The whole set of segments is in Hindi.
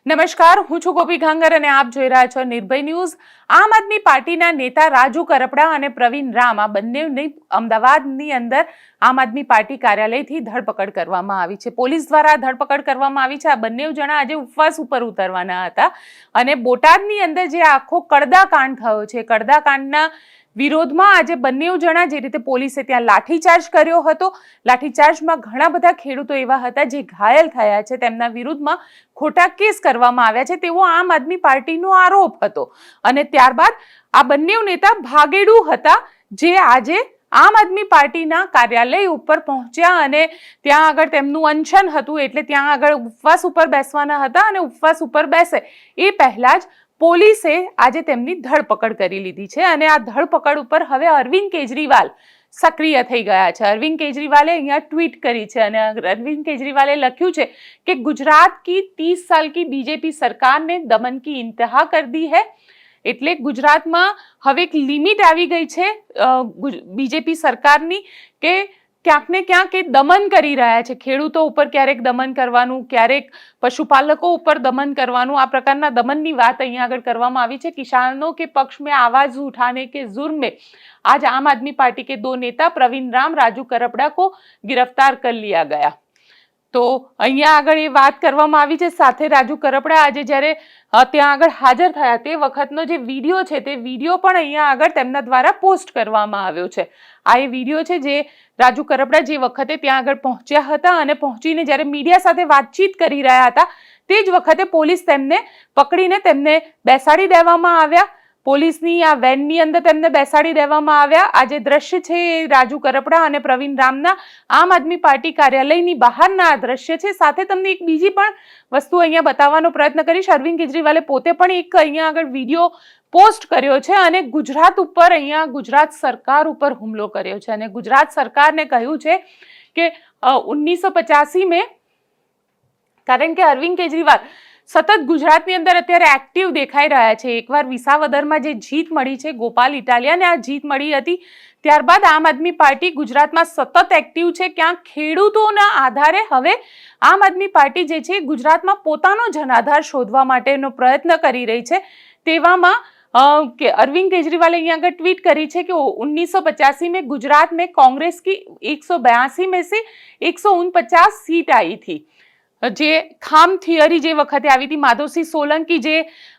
નમસ્કાર, હું છું ગોપી ઘાંગર અને આપ જોઈ રહ્યા છો નિર્ભય ન્યૂઝ। આમ આદમી પાર્ટીના નેતા રાજુ કરપડા અને પ્રવીણ રામ આ બંનેની અમદાવાદની અંદર આમ આદમી પાર્ટી કાર્યાલયથી ધરપકડ કરવામાં આવી છે। પોલીસ દ્વારા ધરપકડ કરવામાં આવી છે। આ બંને જણા આજે ઉપવાસ ઉપર ઉતરવાના હતા અને બોટાદની અંદર જે આખો કડદાકાંડ થયો છે, કડદાકાંડના વિરોધમાં આજે બંને જણા જે રીતે પોલીસે ત્યાં લાઠીચાર્જ કર્યો હતો, લાઠીચાર્જમાં ઘણા બધા ખેડૂતો એવા હતા જે ઘાયલ થયા છે, તેમના વિરુદ્ધમાં ખોટા કેસ કરવામાં આવ્યા છે તેવો આમ આદમી પાર્ટીનો આરોપ હતો અને ત્યારબાદ આ બંને નેતા ભાગેડુ હતા જે આજે આમ આદમી પાર્ટીના કાર્યાલય ઉપર પહોંચ્યા અને ત્યાં આગળ તેમનું અનશન હતું એટલે ત્યાં આગળ ઉપવાસ ઉપર બેસવાના હતા અને ઉપવાસ ઉપર બેસે એ પહેલા જ પોલીસે આજે તેમની ધરપકડ કરી લીધી છે અને આ ધરપકડ ઉપર હવે અરવિંદ કેજરીવાલ સક્રિય થઈ ગયા છે। અરવિંદ કેજરીવાલે અહીંયા ટ્વીટ કરી છે અને અરવિંદ કેજરીવાલે લખ્યું છે કે ગુજરાત की 30 साल की बीजेपी सरकार ने दमन की इंतहा कर दी है। એટલે ગુજરાતમાં હવે એક લિમિટ આવી ગઈ છે બીજેપી સરકારની કે ક્યાંક ને ક્યાંક એ દમન કરી રહ્યા છે। ખેડૂતો ઉપર ક્યારેક દમન કરવાનું, ક્યારેક પશુપાલકો ઉપર દમન કરવાનું, આ પ્રકારના દમનની વાત અહીંયા આગળ કરવામાં આવી છે। કિસાનો કે પક્ષ में आवाज उठाने के जुर्म में आज आम आदमी पार्टी के 2 नेता प्रवीण राम, राजू करपड़ा को गिरफ्तार कर लिया गया। તો અહીંયા આગળ એ વાત કરવામાં આવી છે। સાથે રાજુ કરપડા આજે જ્યારે ત્યાં આગળ હાજર થયા તે વખતનો જે વિડીયો છે તે વિડીયો પણ અહીંયા આગળ તેમના દ્વારા પોસ્ટ કરવામાં આવ્યો છે। આ એ વિડીયો છે જે રાજુ કરપડા જે વખતે ત્યાં આગળ પહોંચ્યા હતા અને પહોંચીને જ્યારે મીડિયા સાથે વાતચીત કરી રહ્યા હતા તે જ વખતે પોલીસ તેમને પકડીને તેમને બેસાડી દેવામાં આવ્યા। પોલીસની આ વેનની અંદર તેમને બેસાડી દેવામાં આવ્યા। આ જે દ્રશ્ય છે એ રાજુ કરપડા અને પ્રવીણ રામના આમ આદમી પાર્ટી કાર્યાલયની બહારના આ દ્રશ્ય છે। સાથે તમને એક બીજી પણ વસ્તુ અહીંયા બતાવવાનો પ્રયત્ન કરીશ। અરવિંદ કેજરીવાલે પોતે પણ એક અહીંયા આગળ વિડીયો પોસ્ટ કર્યો છે અને ગુજરાત ઉપર અહીંયા ગુજરાત સરકાર ઉપર હુમલો કર્યો છે અને ગુજરાત સરકારને કહ્યું છે કે 1985 में, કારણ કે અરવિંદ કેજરીવાલ સતત ગુજરાતની અંદર અત્યારે એક્ટિવ દેખાઈ રહ્યા છે। એકવાર વિસાવદરમાં જે જીત મળી છે ગોપાલ ઇટાલિયાને આ જીત મળી હતી, ત્યારબાદ આમ આદમી પાર્ટી ગુજરાતમાં સતત એક્ટિવ છે। ક્યાંક ખેડૂતોના આધારે હવે આમ આદમી પાર્ટી જે છે ગુજરાતમાં પોતાનો જનાધાર શોધવા માટેનો પ્રયત્ન કરી રહી છે। તેવામાં કે અરવિંદ કેજરીવાલે અહીંયા આગળ ટ્વીટ કરી છે કે 1985 में गुजरात में कांग्रेस की 182 में से 149 सीट आई थी। જે ખામ થિયરી જે વખતે આવી હતી, માધવસિંહ સોલંકી જે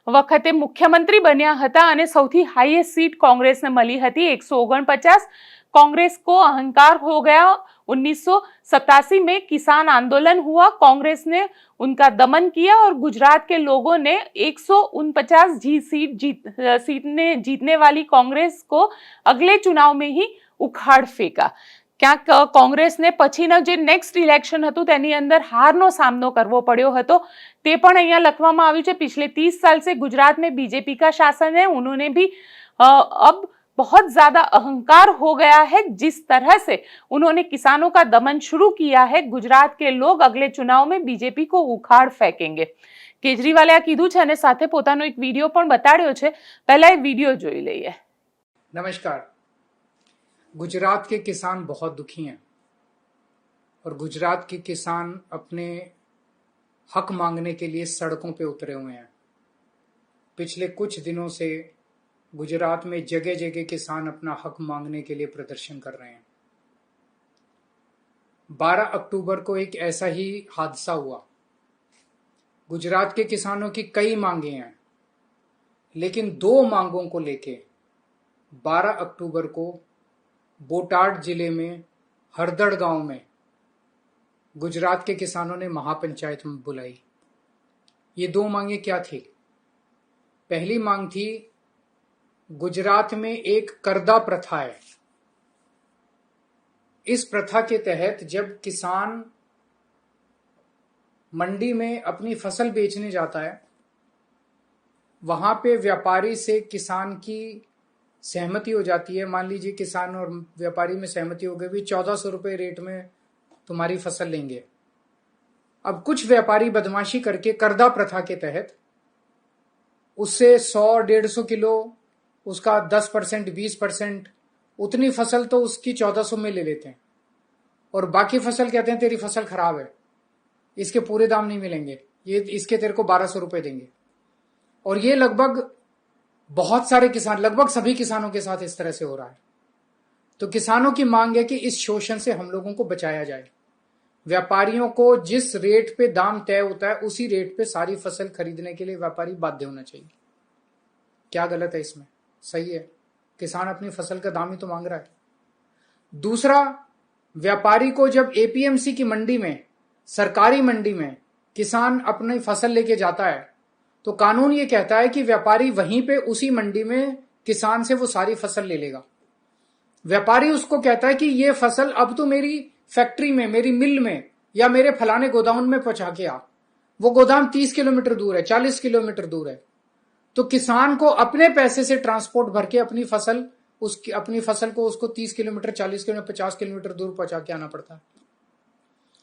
વખતે મુખ્યમંત્રી બન્યા હતા અને સૌથી હાઈએસ્ટ સીટ કોંગ્રેસને મળી હતી 149। कांग्रेस को अहंकार हो गया। 1987 में किसान आंदोलन हुआ, कांग्रेस ने उनका दमन किया और गुजरात के लोगों ने 149 सीट जीतने वाली कांग्रेस को अगले चुनाव में ही उखाड़ फेंका। ક્યાંક કોંગ્રેસને પછીનો જે નેક્સ્ટ ઇલેક્શન હતું તેની અંદર હારનો સામનો કરવો પડ્યો હતો તે પણ અહીંયા લખવામાં આવ્યું છે। पिछले 30 साल से गुजरात में बीजेपी का शासन है, उन्होंने भी अब बहुत ज्यादा अहंकार हो गया है। जिस तरह से उन्होंने किसानों का दमन शुरू किया है, गुजरात के लोग अगले चुनाव में बीजेपी को उखाड़ फेंकेंगे। કેજરીવાલે આ કીધું છે અને સાથે પોતાનો એક વિડીયો પણ બતાડ્યો છે। પહેલા એ વિડીયો જોઈ લઈએ। नमस्कार। गुजरात के किसान बहुत दुखी हैं और गुजरात के किसान अपने हक मांगने के लिए सड़कों पे उतरे हुए हैं। पिछले कुछ दिनों से गुजरात में जगह जगह किसान अपना हक मांगने के लिए प्रदर्शन कर रहे हैं। 12 अक्टूबर को एक ऐसा ही हादसा हुआ। गुजरात के किसानों की कई मांगे हैं, लेकिन 2 मांगों को लेके 12 अक्टूबर को बोटाड जिले में हरदड़ गांव में गुजरात के किसानों ने महापंचायत बुलाई। ये 2 मांगे क्या थी? पहली मांग थी, गुजरात में एक करदा प्रथा है। इस प्रथा के तहत जब किसान मंडी में अपनी फसल बेचने जाता है, वहां पे व्यापारी से किसान की सहमति हो जाती है। मान लीजिए किसान और व्यापारी में सहमति हो गई, भी 1400 रुपये रेट में तुम्हारी फसल लेंगे। अब कुछ व्यापारी बदमाशी करके करदा प्रथा के तहत उससे 100-150 किलो, उसका 10%, 20%, उतनी फसल तो उसकी 1400 में ले लेते हैं और बाकी फसल कहते हैं तेरी फसल खराब है, इसके पूरे दाम नहीं मिलेंगे, ये इसके तेरे को 1200 रुपए देंगे। और ये लगभग बहुत सारे किसान, लगभग सभी किसानों के साथ इस तरह से हो रहा है। तो किसानों की मांग है कि इस शोषण से हम लोगों को बचाया जाए। व्यापारियों को जिस रेट पे दाम तय होता है उसी रेट पे सारी फसल खरीदने के लिए व्यापारी बाध्य होना चाहिए। क्या गलत है इसमें? सही है, किसान अपनी फसल का दाम ही तो मांग रहा है। दूसरा, व्यापारी को जब एपीएमसी की मंडी में, सरकारी मंडी में किसान अपनी फसल लेके जाता है तो कानून ये कहता है कि व्यापारी वहीं पे उसी मंडी में किसान से वो सारी फसल ले लेगा। व्यापारी उसको कहता है कि ये फसल अब तो मेरी फैक्ट्री में, मेरी मिल में या मेरे फलाने गोदाम में पहुंचा के आ। वो गोदाम 30 किलोमीटर दूर है, 40 किलोमीटर दूर है। तो किसान को अपने पैसे से ट्रांसपोर्ट भर के अपनी फसल को उसको 30 किलोमीटर, 40 किलोमीटर, 50 किलोमीटर दूर पहुंचा के आना पड़ता है।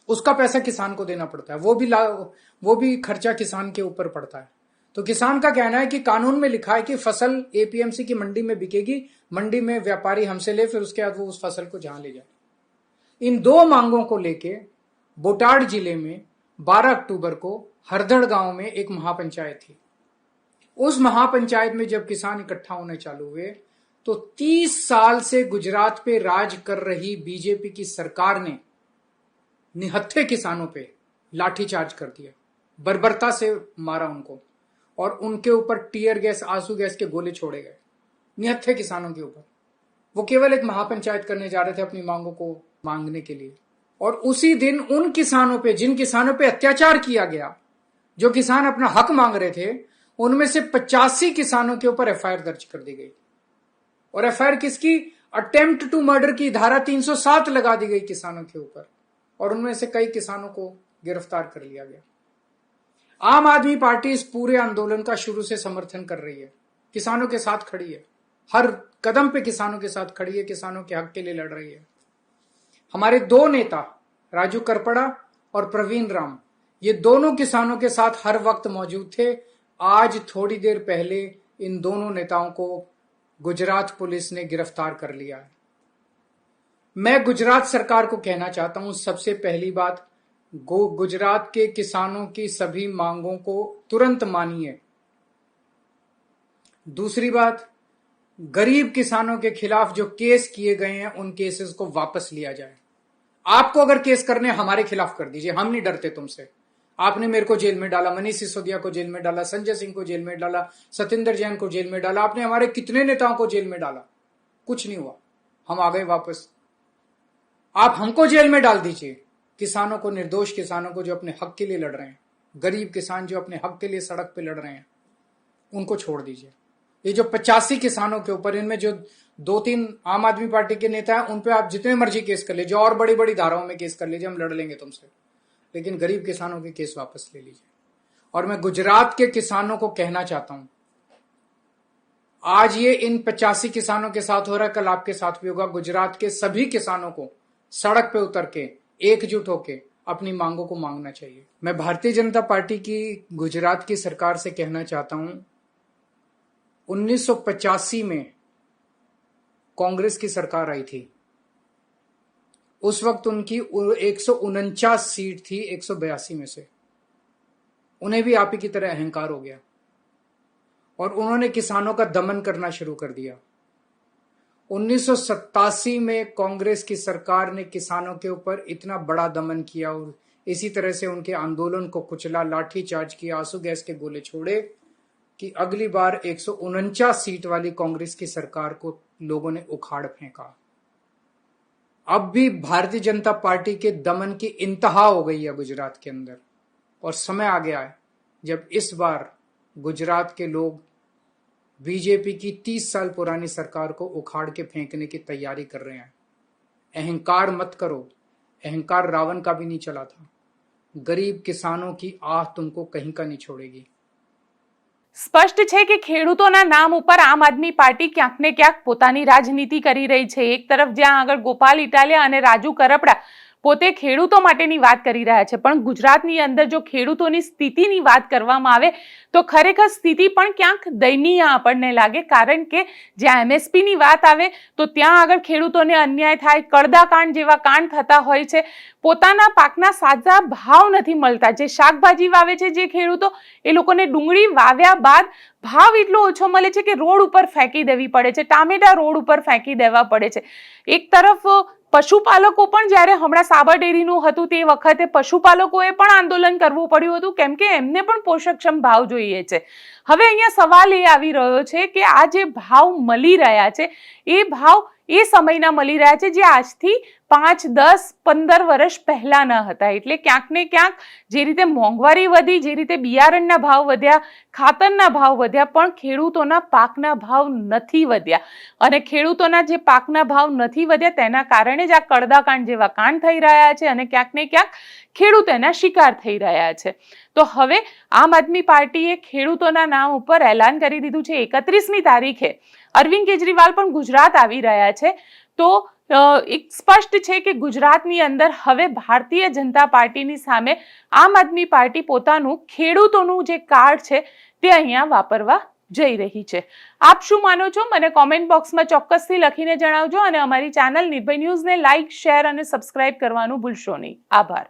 उसका पैसा किसान को देना पड़ता है, वो भी खर्चा किसान के ऊपर पड़ता है। तो किसान का कहना है कि कानून में लिखा है कि फसल एपीएमसी की मंडी में बिकेगी, मंडी में व्यापारी हमसे ले, फिर उसके बाद वो उस फसल को जहां ले जाए। इन दो मांगों को लेके बोटाड जिले में 12 अक्टूबर को हरदड़ गांव में एक महापंचायत थी। उस महापंचायत में जब किसान इकट्ठा होने चालू हुए तो 30 साल से गुजरात पे राज कर रही बीजेपी की सरकार ने निहत्थे किसानों पे लाठीचार्ज कर दिया, बर्बरता से मारा उनको और उनके ऊपर टीयर गैस, आंसू गैस के गोले छोड़े गए निहत्थे किसानों के ऊपर। वो केवल एक महापंचायत करने जा रहे थे अपनी मांगों को मांगने के लिए। और उसी दिन उन किसानों पे, जिन किसानों पे अत्याचार किया गया, जो किसान अपना हक मांग रहे थे, उनमें से 85 किसानों के ऊपर एफआईआर दर्ज कर दी गई। और एफआईआर किसकी? अटेम्प्ट टू मर्डर की धारा 307 लगा दी गई किसानों के ऊपर और उनमें से कई किसानों को गिरफ्तार कर लिया गया। आम आदमी पार्टी इस पूरे आंदोलन का शुरू से समर्थन कर रही है, किसानों के साथ खड़ी है, हर कदम पे किसानों के साथ खड़ी है, किसानों के हक के लिए लड़ रही है। हमारे दो नेता राजू करपड़ा और प्रवीण राम, ये दोनों किसानों के साथ हर वक्त मौजूद थे। आज थोड़ी देर पहले इन दोनों नेताओं को गुजरात पुलिस ने गिरफ्तार कर लिया है। मैं गुजरात सरकार को कहना चाहता हूं, सबसे पहली बात, गुजरात के किसानों की सभी मांगों को तुरंत मानिए। दूसरी बात, गरीब किसानों के खिलाफ जो केस किए गए हैं उन केसेस को वापस लिया जाए। आपको अगर केस करने, हमारे खिलाफ कर दीजिए, हम नहीं डरते तुमसे। आपने मेरे को जेल में डाला, मनीष सिसोदिया को जेल में डाला, संजय सिंह को जेल में डाला, सत्येंद्र जैन को जेल में डाला, आपने हमारे कितने नेताओं को जेल में डाला, कुछ नहीं हुआ, हम आ गए वापस। आप हमको जेल में डाल दीजिए, किसानों को, निर्दोष किसानों को जो अपने हक के लिए लड़ रहे हैं, गरीब किसान जो अपने हक के लिए सड़क पे लड़ रहे हैं, उनको छोड़ दीजिए। ये जो 85 किसानों के ऊपर, इनमें जो 2-3 आम आदमी पार्टी के नेता हैं, उन पे आप जितने मर्जी केस कर लीजिए, और बड़ी बड़ी धाराओं में केस कर लीजिए, हम लड़ लेंगे तुमसे, लेकिन गरीब किसानों के केस वापस ले लीजिए। और मैं गुजरात के किसानों को कहना चाहता हूं, आज ये इन 85 किसानों के साथ हो रहा है, कल आपके साथ भी होगा। गुजरात के सभी किसानों को सड़क पे उतर के एकजुट होके अपनी मांगों को मांगना चाहिए। मैं भारतीय जनता पार्टी की गुजरात की सरकार से कहना चाहता हूं, 1985 में कांग्रेस की सरकार आई थी, उस वक्त उनकी 149 सीट थी 182 में से। उन्हें भी आप ही की तरह अहंकार हो गया और उन्होंने किसानों का दमन करना शुरू कर दिया। 1987 में कांग्रेस की सरकार ने किसानों के ऊपर इतना बड़ा दमन किया और इसी तरह से उनके आंदोलन को कुचला, लाठीचार्ज किया, आंसू गैस के गोले छोड़े कि अगली बार 149 सीट वाली कांग्रेस की सरकार को लोगों ने उखाड़ फेंका। अब भी भारतीय जनता पार्टी के दमन की इंतहा हो गई है गुजरात के अंदर और समय आ गया है जब इस बार गुजरात के लोग बीजेपी की 30 साल पुरानी सरकार को उखाड़ के फेंकने की तैयारी कर रहे हैं। अहंकार मत करो, अहंकार रावण का भी नहीं चला था। गरीब किसानों की आह तुमको कहीं का नहीं छोड़ेगी। સ્પષ્ટ છે કે ખેડૂતોના નામ ઉપર આમ આદમી પાર્ટી ક્યાંક ને ક્યાંક પોતાની રાજનીતિ કરી રહી છે। એક તરફ જ્યાં આગળ ગોપાલ ઇટાલિયા અને રાજુ કરપડા પોતે ખેડૂતો માટેની વાત કરી રહ્યા છે, પણ ગુજરાતની અંદર જો ખેડૂતોની સ્થિતિની વાત કરવામાં આવે તો ખરેખર સ્થિતિ પણ ક્યાંક દયનીય આપણને લાગે, કારણ કે જ્યાં એમએસપીની વાત આવે તો ત્યાં આગળ ખેડૂતોને અન્યાય થાય, કડદાકાંડ જેવા કાંડ થતા હોય છે, પોતાના પાકના સાચા ભાવ નથી મળતા. જે શાકભાજી વાવે છે જે ખેડૂતો, એ લોકોને ડુંગળી વાવ્યા બાદ ભાવ એટલો ઓછો મળે છે કે રોડ ઉપર ફેંકી દેવી પડે છે, ટામેટા રોડ ઉપર ફેંકી દેવા પડે છે. એક તરફ પશુપાલકો પણ, જ્યારે હમણાં સાબર ડેરીનું હતું તે વખતે પશુપાલકોએ પણ આંદોલન કરવું પડ્યું હતું, કેમ કે એમને પણ પોષકક્ષમ ભાવ જોઈએ છે. હવે અહીંયા સવાલ એ આવી રહ્યો છે કે આ જે ભાવ મળી રહ્યા છે એ ભાવ એ સમયના મળી રહ્યા છે જે આજથી 5, 10, 15 વર્ષ પહેલા ન હતા. એટલે ક્યાંક ને ક્યાંક જે રીતે મોંઘવારી વધી, જે રીતે બિયારણના ભાવ વધ્યા, ખાતરના ભાવ વધ્યા, પણ ખેડૂતોના પાકના ભાવ નથી વધ્યા. અને ખેડૂતોના જે પાકના ભાવ નથી વધ્યા તેના કારણે જ આ કડદાકાંડ જેવા કાંડ થઈ રહ્યા છે અને ક્યાંક ને ક્યાંક ખેડૂત એના શિકાર થઈ રહ્યા છે. તો હવે આમ આદમી પાર્ટીએ ખેડૂતોના નામ ઉપર એલાન કરી દીધું છે. 31મી તારીખે અરવિંદ કેજરીવાલ પણ ગુજરાત આવી રહ્યા છે. તો એક સ્પષ્ટ છે કે ગુજરાતની અંદર હવે ભારતીય જનતા પાર્ટીની સામે આમ આદમી પાર્ટી પોતાનું ખેડૂતોનું જે કાર્ડ છે તે અહીંયા વાપરવા જઈ રહી છે. આપ શું માનો છો? મને કોમેન્ટ બોક્સમાં ચોક્કસથી લખીને જણાવજો અને અમારી ચેનલ નિર્ભય ન્યૂઝને લાઇક, શેર અને સબસ્ક્રાઇબ કરવાનું ભૂલશો નહીં. આભાર.